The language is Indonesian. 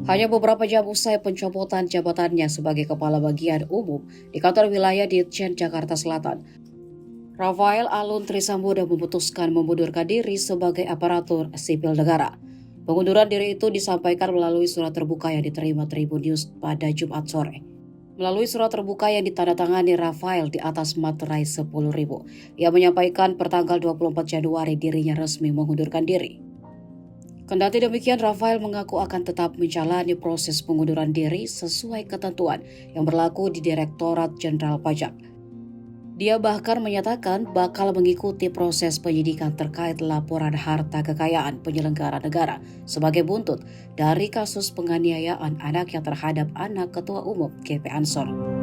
Hanya beberapa jam usai pencopotan jabatannya sebagai Kepala Bagian Umum di kantor wilayah Ditjen Jakarta Selatan, Rafael Alun Trisambodo memutuskan mengundurkan diri sebagai aparatur sipil negara. Pengunduran diri itu disampaikan melalui surat terbuka yang diterima Tribun News pada Jumat sore. Melalui surat terbuka yang ditandatangani Rafael di atas materai 10.000, ia menyampaikan pertanggal 24 Januari dirinya resmi mengundurkan diri. Kendati demikian, Rafael mengaku akan tetap menjalani proses pengunduran diri sesuai ketentuan yang berlaku di Direktorat Jenderal Pajak. Dia bahkan menyatakan bakal mengikuti proses penyidikan terkait laporan harta kekayaan penyelenggara negara sebagai buntut dari kasus penganiayaan anaknya terhadap anak Ketua Umum GP Ansor.